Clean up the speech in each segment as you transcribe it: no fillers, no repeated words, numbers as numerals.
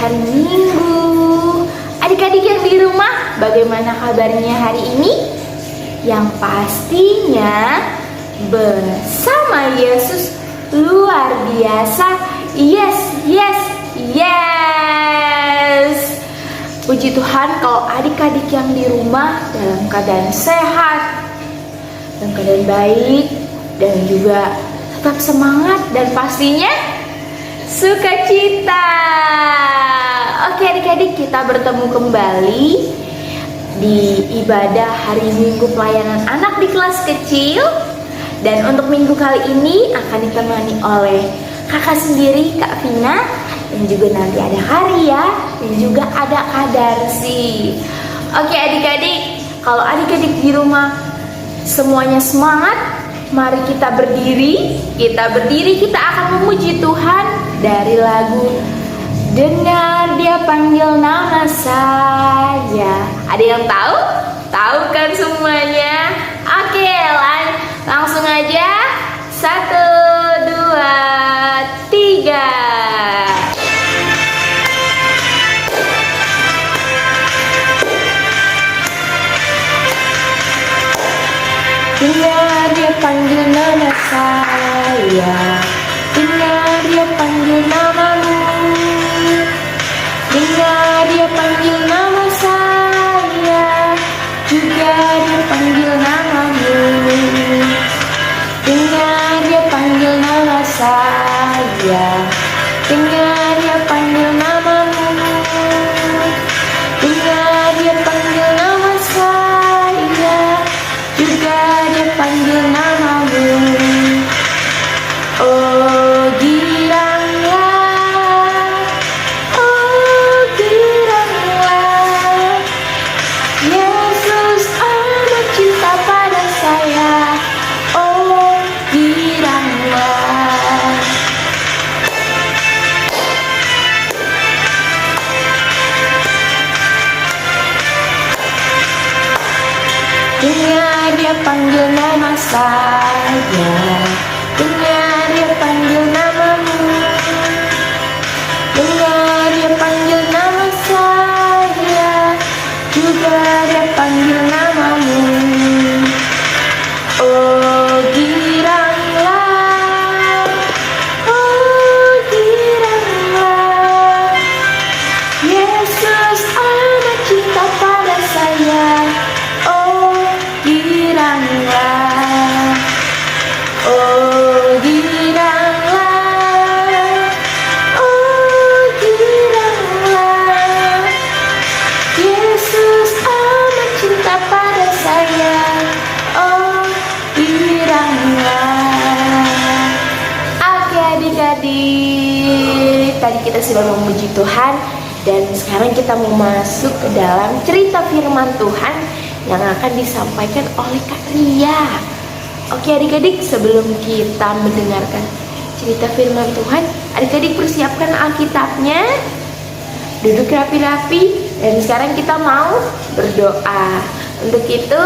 hari Minggu. Adik-adik yang di rumah, bagaimana kabarnya hari ini? Yang pastinya bersama Yesus luar biasa. Yes, yes, yes. Puji Tuhan kalau adik-adik yang di rumah dalam keadaan sehat, dalam keadaan baik, dan juga tetap semangat dan pastinya sukacita. Oke adik-adik, kita bertemu kembali di ibadah hari Minggu pelayanan anak di kelas kecil. Dan untuk minggu kali ini akan ditemani oleh kakak sendiri, Kak Vina. Dan juga nanti ada Karya dan juga ada Kak Darsi. Oke adik-adik, kalau adik-adik di rumah semuanya semangat, mari kita berdiri. Kita akan memuji Tuhan dari lagu Dengar Dia Panggil Nama Saya. Ada yang tahu? Tahu kan semuanya? Oke, langsung aja. 1, 2, 3. Dengar Dia panggil nama saya, dengar Dia panggil namamu, dengar Dia panggil nama saya, juga Dia panggil namamu. Dengar Dia panggil nama saya, dengar Dia panggil namamu, dengar Dia panggil nama saya, juga Dia panggil namamu. Oh giranglah, oh giranglah, Yesus amat cinta pada saya. Oh giranglah. Dengar Dia panggil nama saya, dengar Dia panggil namamu, dengar Dia panggil nama saya, juga Dia panggil namamu. Oh giranglah, oh giranglah, Yesus amat cinta pada saya. Oh giranglah, oh giranglah, oh giranglah, Yesus amat cinta pada saya. Oh giranglah. Oke adik-adik, tadi kita sudah memuji Tuhan, dan sekarang kita mau masuk ke dalam cerita firman Tuhan yang akan disampaikan oleh Kak Ria. Oke adik-adik, sebelum kita mendengarkan cerita firman Tuhan, adik-adik persiapkan Alkitabnya, duduk rapi-rapi, dan sekarang kita mau berdoa. Untuk itu,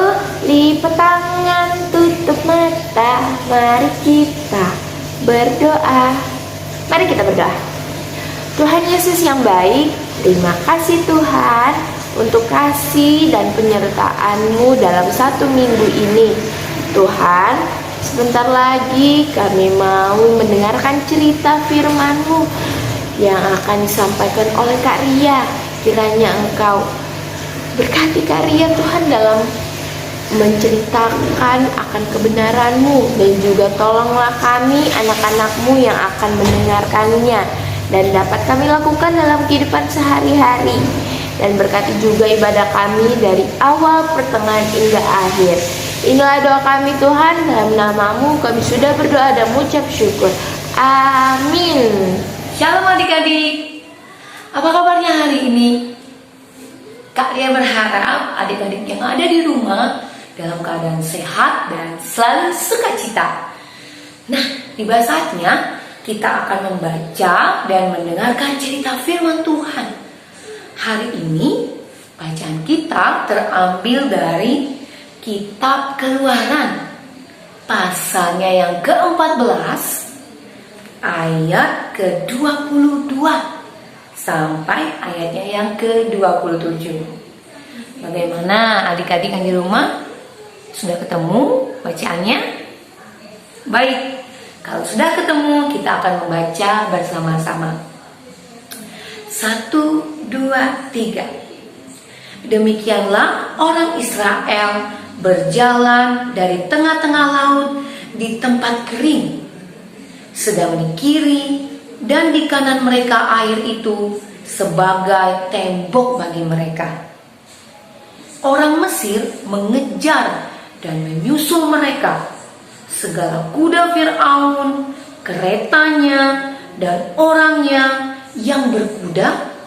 lipat tangan, tutup mata, mari kita berdoa. Mari kita berdoa. Tuhan Yesus yang baik, terima kasih Tuhan untuk kasih dan penyertaan-Mu dalam 1 minggu ini. Tuhan, sebentar lagi kami mau mendengarkan cerita firman-Mu yang akan disampaikan oleh Kak Ria. Kiranya Engkau berkati Kak Ria Tuhan dalam menceritakan akan kebenaran-Mu, dan juga tolonglah kami anak-anak-Mu yang akan mendengarkannya dan dapat kami lakukan dalam kehidupan sehari-hari. Dan berkati juga ibadah kami dari awal, pertengahan, hingga akhir. Inilah doa kami Tuhan, dalam nama-Mu kami sudah berdoa dan mengucap syukur. Amin. Shalom adik-adik, apa kabarnya hari ini? Kak Ria berharap adik-adik yang ada di rumah dalam keadaan sehat dan selalu sukacita. Nah, tiba saatnya kita akan membaca dan mendengarkan cerita firman Tuhan. Hari ini bacaan kita terambil dari Kitab Keluaran, pasalnya yang ke-14 ayat ke-22 sampai ayatnya yang ke-27. Bagaimana adik-adik yang di rumah? Sudah ketemu bacaannya? Baik, kalau sudah ketemu kita akan membaca bersama-sama. 1, 2, 3. Demikianlah orang Israel berjalan dari tengah-tengah laut di tempat kering. Sedang di kiri dan di kanan mereka air itu sebagai tembok bagi mereka. Orang Mesir mengejar dan menyusul mereka. Segala kuda Fir'aun, keretanya, dan orangnya yang berkuda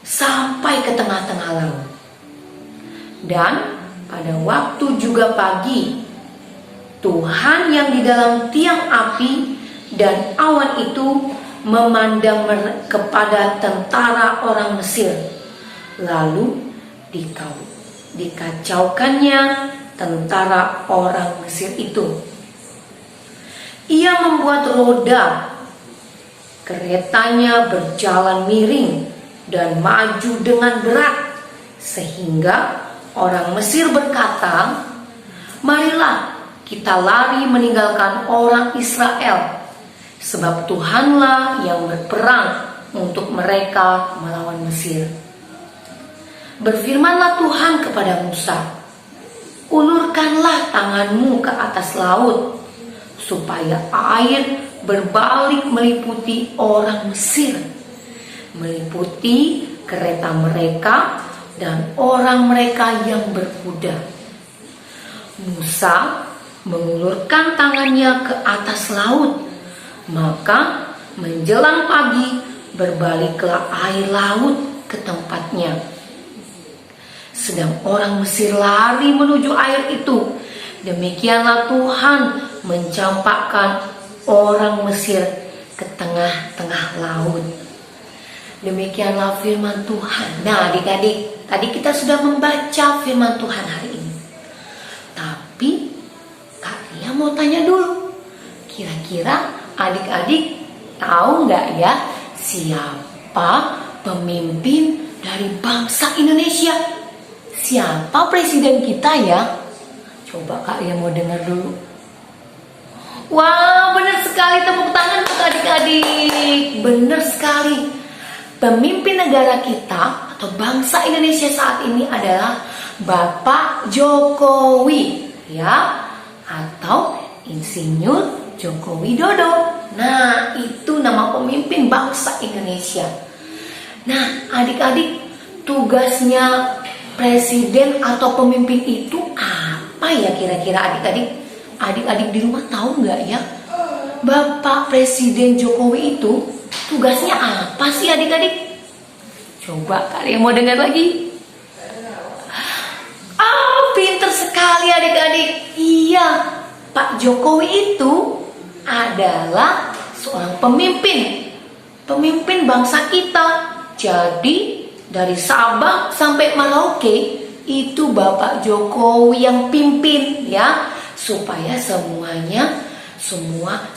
sampai ke tengah-tengah laut. Dan pada waktu juga pagi, Tuhan yang di dalam tiang api dan awan itu memandang kepada tentara orang Mesir. Lalu dikacaukannya tentara orang Mesir itu. Ia membuat roda keretanya berjalan miring dan maju dengan berat, sehingga orang Mesir berkata, "Marilah kita lari meninggalkan orang Israel, sebab Tuhanlah yang berperang untuk mereka melawan Mesir." Berfirmanlah Tuhan kepada Musa, "Ulurkanlah tanganmu ke atas laut, supaya air berbalik meliputi orang Mesir, meliputi kereta mereka dan orang mereka yang berkuda." Musa mengulurkan tangannya ke atas laut, maka menjelang pagi berbaliklah air laut ke tempatnya. Sedang orang Mesir lari menuju air itu, demikianlah Tuhan mencampakkan orang Mesir ke tengah-tengah laut. Demikianlah firman Tuhan. Nah adik-adik, tadi kita sudah membaca firman Tuhan hari ini. Tapi Kak Ria mau tanya dulu, kira-kira adik-adik tahu nggak ya siapa pemimpin dari bangsa Indonesia? Siapa presiden kita ya? Coba Kak Ria mau dengar dulu. Wah, benar sekali, tepuk tangan untuk adik-adik. Benar sekali. Pemimpin negara kita atau bangsa Indonesia saat ini adalah Bapak Jokowi, ya, atau Insinyur Joko Widodo. Nah, itu nama pemimpin bangsa Indonesia. Nah, adik-adik, tugasnya presiden atau pemimpin itu apa ya kira-kira adik-adik? Adik-adik di rumah tahu nggak ya? Bapak Presiden Jokowi itu tugasnya apa sih adik-adik? Coba kalian mau dengar lagi? Pinter sekali adik-adik. Iya, Pak Jokowi itu adalah seorang pemimpin bangsa kita. Jadi dari Sabang sampai Merauke itu Bapak Jokowi yang pimpin ya, supaya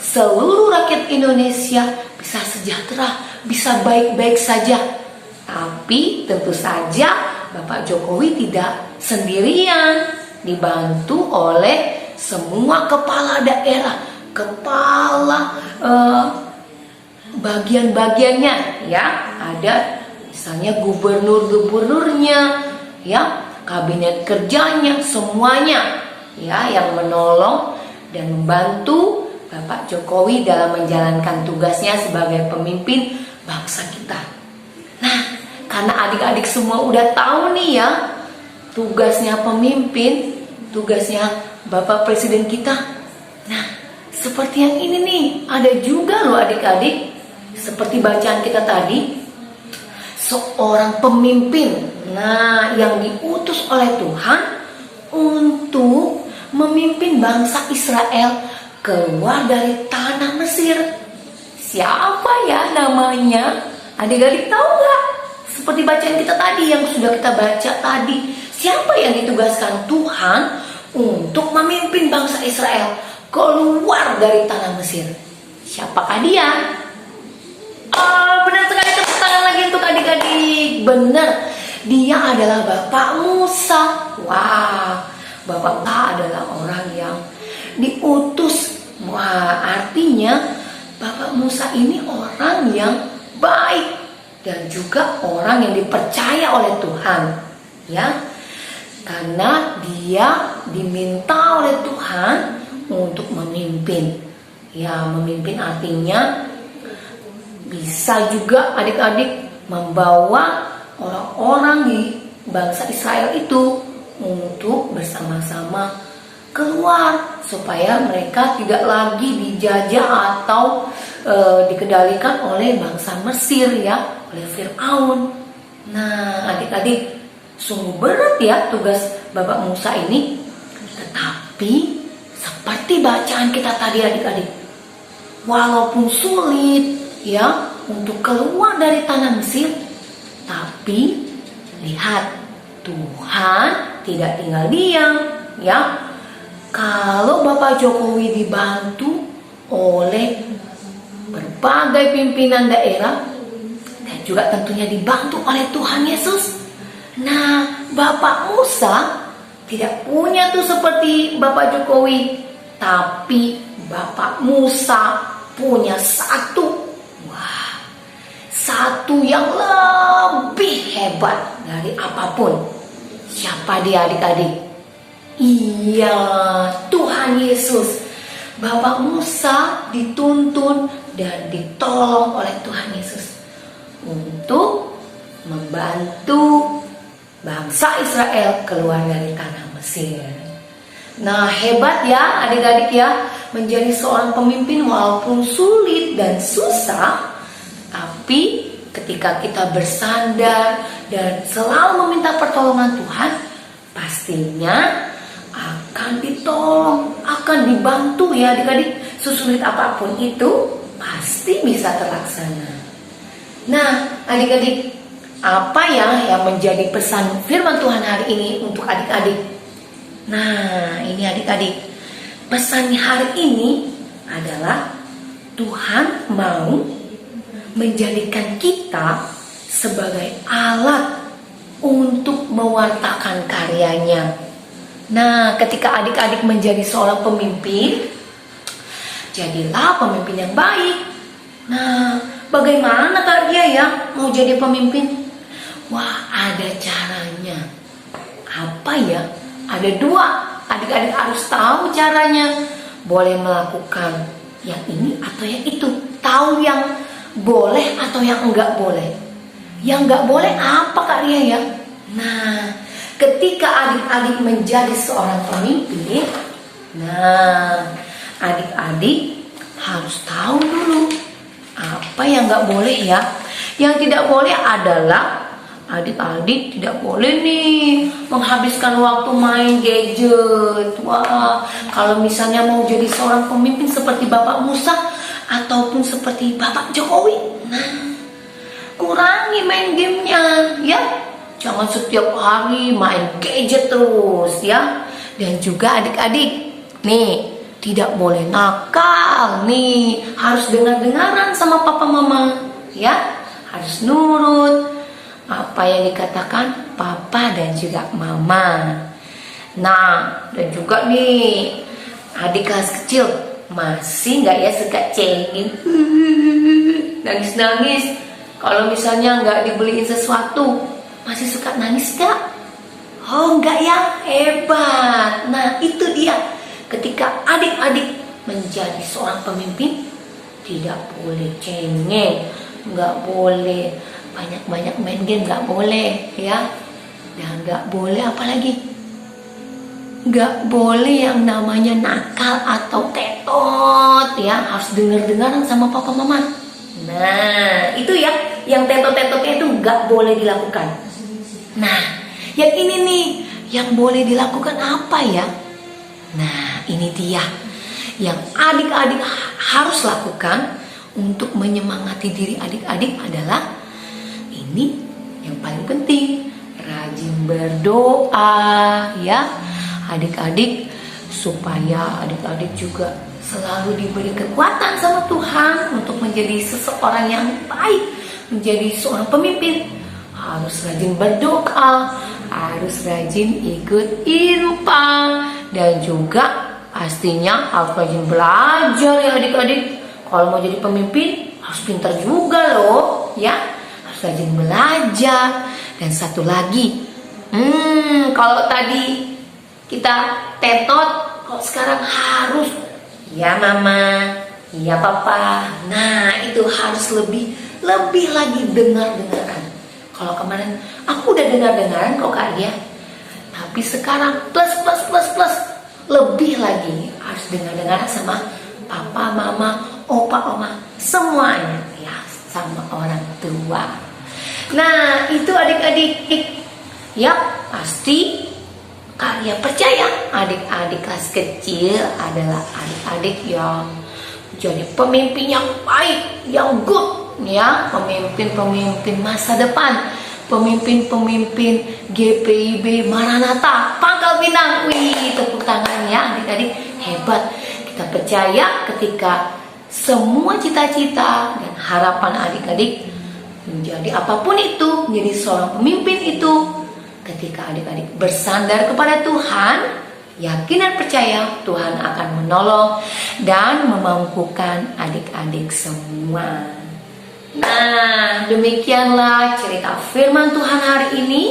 seluruh rakyat Indonesia bisa sejahtera, bisa baik-baik saja. Tapi tentu saja Bapak Jokowi tidak sendirian, dibantu oleh semua kepala daerah, kepala bagian-bagiannya ya. Ada misalnya gubernur-gubernurnya ya, kabinet kerjanya, semuanya ya, yang menolong dan membantu Bapak Jokowi dalam menjalankan tugasnya sebagai pemimpin bangsa kita. Nah, karena adik-adik semua udah tahu nih ya tugasnya pemimpin, tugasnya Bapak Presiden kita. Nah, seperti yang ini nih, ada juga loh adik-adik, seperti bacaan kita tadi, seorang pemimpin, nah, yang diutus oleh Tuhan untuk memimpin bangsa Israel keluar dari tanah Mesir. Siapa ya namanya? Adik-adik tahu nggak? Seperti bacaan kita tadi yang sudah kita baca tadi, siapa yang ditugaskan Tuhan untuk memimpin bangsa Israel keluar dari tanah Mesir? Siapakah dia? Benar sekali, tepuk tangan tangan lagi untuk adik-adik. Bener, dia adalah Bapak Musa. Wah, Bapak Musa adalah orang yang diutus. Wah, artinya Bapak Musa ini orang yang baik dan juga orang yang dipercaya oleh Tuhan, ya. Karena dia diminta oleh Tuhan untuk memimpin. Ya, memimpin artinya bisa juga adik-adik membawa orang-orang di bangsa Israel itu untuk bersama-sama keluar supaya mereka tidak lagi dijajah atau dikendalikan oleh bangsa Mesir, ya, oleh Firaun. Nah, adik-adik, sungguh berat ya tugas Bapak Musa ini. Tetapi seperti bacaan kita tadi adik-adik, walaupun sulit ya untuk keluar dari tanah Mesir, tapi lihat, Tuhan tidak tinggal diam, ya. Kalau Bapak Jokowi dibantu oleh berbagai pimpinan daerah dan juga tentunya dibantu oleh Tuhan Yesus. Nah, Bapak Musa tidak punya tuh seperti Bapak Jokowi, tapi Bapak Musa punya satu yang lebih hebat dari apapun. Siapa dia adik-adik? Iya, Tuhan Yesus. Bapak Musa dituntun dan ditolong oleh Tuhan Yesus untuk membantu bangsa Israel keluar dari tanah Mesir. Nah, hebat ya adik-adik ya, menjadi seorang pemimpin walaupun sulit dan susah. Tapi ketika kita bersandar dan selalu meminta pertolongan Tuhan, pastinya akan ditolong, akan dibantu ya adik-adik. Sesulit apapun itu pasti bisa terlaksana. Nah, adik-adik, apa ya yang menjadi pesan firman Tuhan hari ini untuk adik-adik? Nah, ini adik-adik, pesan hari ini adalah Tuhan mau menjadikan kita sebagai alat untuk mewartakan karyanya. Nah, ketika adik-adik menjadi seorang pemimpin, jadilah pemimpin yang baik. Nah, bagaimana Kak Ria ya mau jadi pemimpin? Wah, ada caranya. Apa ya? Ada dua. Adik-adik harus tahu caranya. Boleh melakukan yang ini atau yang itu. Tahu yang boleh atau yang enggak boleh. Yang enggak boleh apa Kak Ria ya? Nah, ketika adik-adik menjadi seorang pemimpin, nah, adik-adik harus tahu dulu apa yang nggak boleh ya. Yang tidak boleh adalah adik-adik tidak boleh nih menghabiskan waktu main gadget. Wah, kalau misalnya mau jadi seorang pemimpin seperti Bapak Musa ataupun seperti Bapak Jokowi, nah, kurangi main gamenya ya. Jangan setiap hari main gadget terus ya. Dan juga adik-adik nih, tidak boleh nakal nih, harus dengar-dengaran sama papa mama ya, harus nurut apa yang dikatakan papa dan juga mama. Nah, dan juga nih adik kelas kecil masih nggak ya suka cengin, nangis-nangis kalau misalnya nggak dibeliin sesuatu, masih suka nangis gak? Oh enggak ya, hebat. Nah, itu dia. Ketika adik-adik menjadi seorang pemimpin, tidak boleh cengeng, nggak boleh banyak-banyak main game, nggak boleh ya. Dan nggak boleh apalagi, nggak boleh yang namanya nakal atau tetot ya. Harus dengar-dengaran sama papa mama. Nah, itu ya, yang tetot-tetotnya itu nggak boleh dilakukan. Nah, yang ini nih, yang boleh dilakukan apa ya? Nah, ini dia yang adik-adik harus lakukan untuk menyemangati diri adik-adik adalah ini yang paling penting, rajin berdoa ya adik-adik, supaya adik-adik juga selalu diberi kekuatan sama Tuhan untuk menjadi seseorang yang baik, menjadi seorang pemimpin, harus rajin berdoa, harus rajin ikut infak, dan juga pastinya harus rajin belajar ya adik-adik. Kalau mau jadi pemimpin harus pintar juga loh ya, harus rajin belajar. Dan satu lagi, kalau tadi kita tetot, kalau sekarang harus ya mama, ya papa. Nah itu harus lebih lagi dengar-dengaran. Kalau kemarin aku udah dengar-dengaran kok Kak Ria, tapi sekarang plus lebih lagi harus dengar-dengaran sama papa, mama, opa, oma, semuanya ya, sama orang tua. Nah itu adik-adik ya, pasti Kak Ria percaya adik-adik kelas kecil adalah adik-adik yang jadi pemimpin yang baik, yang good ya, pemimpin masa depan, pemimpin GPIB Maranatha Pangkal Pinang. Wih, tepuk tangan ya adik-adik, hebat. Kita percaya ketika semua cita-cita dan harapan adik-adik menjadi apapun itu, menjadi seorang pemimpin itu, ketika adik-adik bersandar kepada Tuhan, yakin dan percaya Tuhan akan menolong dan memampukan adik-adik semua. Nah, demikianlah cerita firman Tuhan hari ini.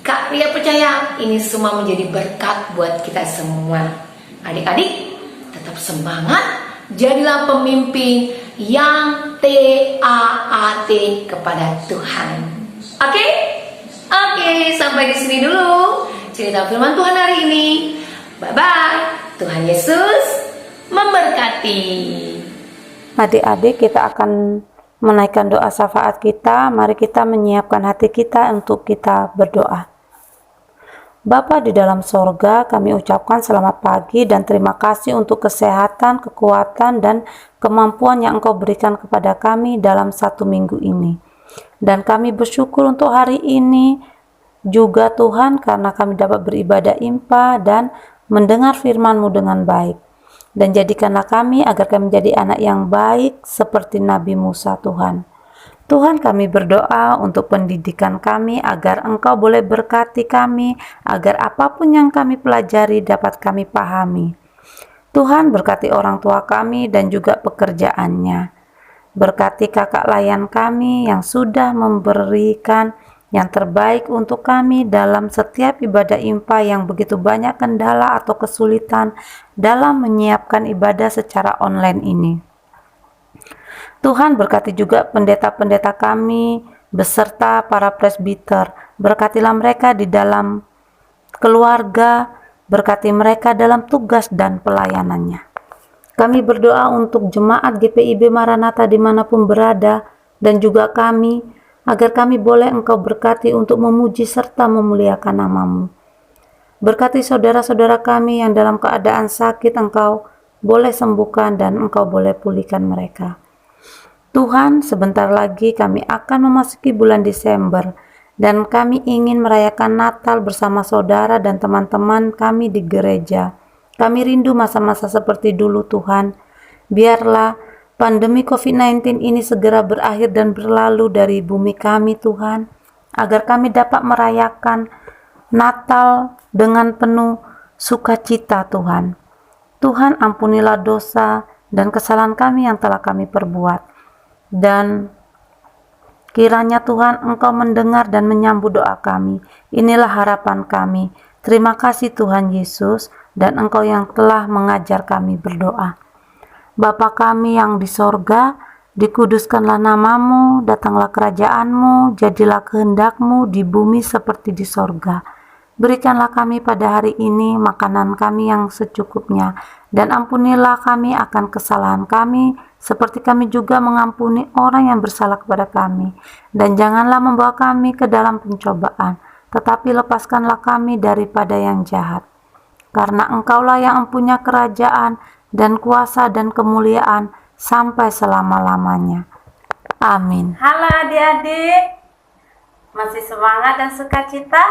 Kak Ria percaya ini semua menjadi berkat buat kita semua. Adik-adik, tetap semangat, jadilah pemimpin yang taat kepada Tuhan. Oke? Oke, sampai di sini dulu cerita firman Tuhan hari ini. Bye-bye. Tuhan Yesus memberkati. Adik-adik, kita akan menaikkan doa syafaat kita. Mari kita menyiapkan hati kita untuk kita berdoa. Bapa di dalam sorga, kami ucapkan selamat pagi dan terima kasih untuk kesehatan, kekuatan, dan kemampuan yang Engkau berikan kepada kami dalam 1 minggu ini. Dan kami bersyukur untuk hari ini juga Tuhan, karena kami dapat beribadah impa dan mendengar firman-Mu dengan baik. Dan jadikanlah kami agar kami menjadi anak yang baik seperti Nabi Musa Tuhan. Tuhan, kami berdoa untuk pendidikan kami agar Engkau boleh berkati kami, agar apapun yang kami pelajari dapat kami pahami. Tuhan, berkati orang tua kami dan juga pekerjaannya. Berkati kakak layan kami yang sudah memberikan yang terbaik untuk kami dalam setiap ibadah impa yang begitu banyak kendala atau kesulitan dalam menyiapkan ibadah secara online ini. Tuhan, berkati juga pendeta-pendeta kami beserta para presbiter. Berkatilah mereka di dalam keluarga, berkati mereka dalam tugas dan pelayanannya. Kami berdoa untuk jemaat GPIB Maranatha dimanapun berada, dan juga kami, agar kami boleh Engkau berkati untuk memuji serta memuliakan nama-Mu. Berkati saudara-saudara kami yang dalam keadaan sakit, Engkau boleh sembuhkan dan Engkau boleh pulihkan mereka. Tuhan, sebentar lagi kami akan memasuki bulan Desember, dan kami ingin merayakan Natal bersama saudara dan teman-teman kami di gereja. Kami rindu masa-masa seperti dulu Tuhan. Biarlah pandemi COVID-19 ini segera berakhir dan berlalu dari bumi kami Tuhan, agar kami dapat merayakan Natal dengan penuh sukacita Tuhan. Tuhan, ampunilah dosa dan kesalahan kami yang telah kami perbuat. Dan kiranya Tuhan Engkau mendengar dan menyambut doa kami. Inilah harapan kami. Terima kasih Tuhan Yesus, dan Engkau yang telah mengajar kami berdoa. Bapa kami yang di sorga, dikuduskanlah nama-Mu, datanglah kerajaan-Mu, jadilah kehendak-Mu di bumi seperti di sorga. Berikanlah kami pada hari ini makanan kami yang secukupnya, dan ampunilah kami akan kesalahan kami, seperti kami juga mengampuni orang yang bersalah kepada kami. Dan janganlah membawa kami ke dalam pencobaan, tetapi lepaskanlah kami daripada yang jahat. Karena Engkaulah yang mempunyai kerajaan dan kuasa dan kemuliaan sampai selama-lamanya. Amin. Halo adik-adik, masih semangat dan sukacita?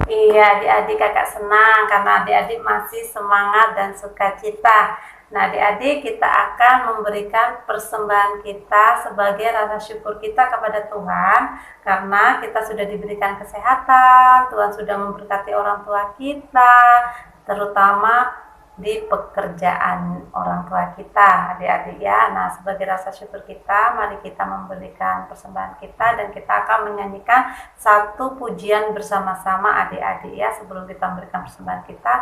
Iya adik-adik, kakak senang karena adik-adik masih semangat dan sukacita. Nah, adik-adik, kita akan memberikan persembahan kita sebagai rasa syukur kita kepada Tuhan karena kita sudah diberikan kesehatan, Tuhan sudah memberkati orang tua kita, terutama di pekerjaan orang tua kita, adik-adik ya. Nah, sebagai rasa syukur kita, mari kita memberikan persembahan kita dan kita akan menyanyikan satu pujian bersama-sama adik-adik ya. Sebelum kita memberikan persembahan kita,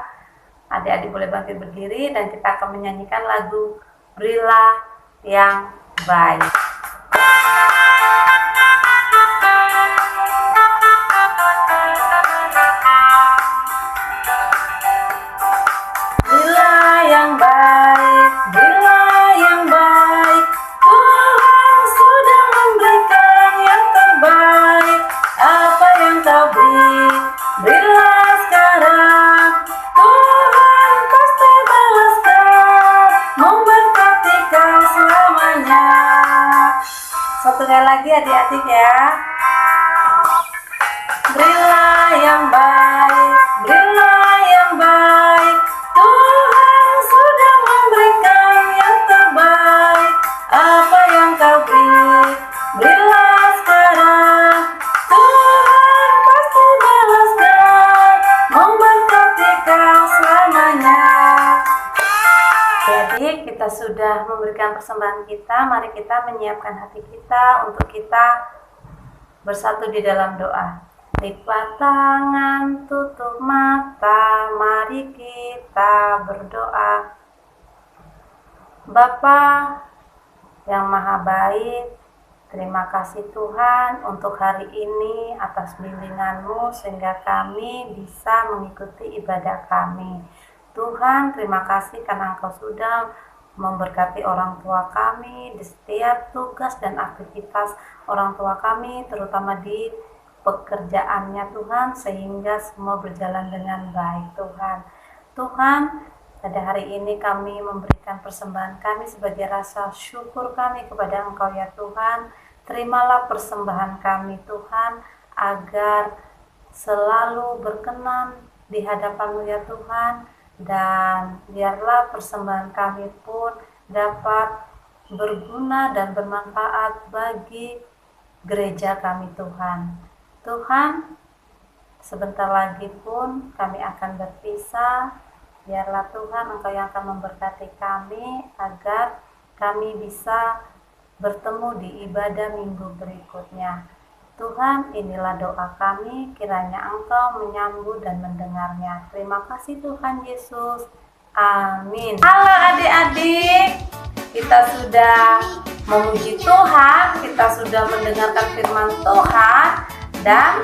adik-adik boleh bangkit berdiri dan kita akan menyanyikan lagu Berilah yang Baik. Berilah yang baik, berilah yang baik, Tuhan sudah memberikan yang terbaik. Apa yang kau beri, berilah sekarang. Tuhan pasti balaskan, memberkati kau selamanya. Satu kali lagi adik-adik ya. Berilah yang baik, berilah yang baik, Tuhan sudah memberikan yang terbaik. Apa yang kau beri, berilah sekarang. Tuhan pasti balaskan, memberkati kau selamanya. Jadi kita sudah memberikan persembahan kita, mari kita menyiapkan hati kita untuk kita bersatu di dalam doa. Lipat tangan, tutup mata, mari kita berdoa. Bapa yang maha baik, terima kasih Tuhan untuk hari ini atas bimbingan-Mu sehingga kami bisa mengikuti ibadah kami. Tuhan, terima kasih karena Engkau sudah memberkati orang tua kami di setiap tugas dan aktivitas orang tua kami, terutama di pekerjaannya Tuhan, sehingga semua berjalan dengan baik Tuhan. Tuhan, pada hari ini kami memberikan persembahan kami sebagai rasa syukur kami kepada Engkau ya Tuhan. Terimalah persembahan kami Tuhan, agar selalu berkenan di hadapan-Mu ya Tuhan, dan biarlah persembahan kami pun dapat berguna dan bermanfaat bagi gereja kami Tuhan. Tuhan, sebentar lagi pun kami akan berpisah. Biarlah Tuhan Engkau yang akan memberkati kami agar kami bisa bertemu di ibadah minggu berikutnya. Tuhan, inilah doa kami, kiranya Engkau menyambut dan mendengarnya. Terima kasih Tuhan Yesus. Amin. Halo adik-adik, kita sudah memuji Tuhan, kita sudah mendengarkan firman Tuhan, dan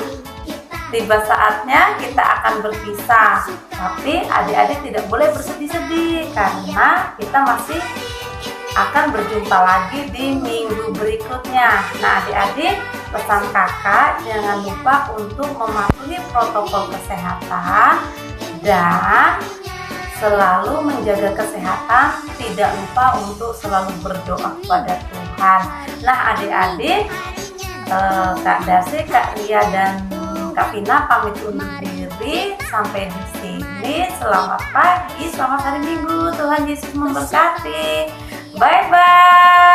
tiba saatnya kita akan berpisah. Tapi adik-adik tidak boleh bersedih-sedih karena kita masih akan berjumpa lagi di minggu berikutnya. Nah adik-adik, pesan kakak jangan lupa untuk mematuhi protokol kesehatan dan selalu menjaga kesehatan. Tidak lupa untuk selalu berdoa kepada Tuhan. Nah adik-adik, Kak Dasi, Kak Ria, dan Kak Vina pamit undur diri. Sampai di sini. Selamat pagi, selamat hari Minggu. Tuhan Yesus memberkati. Bye-bye.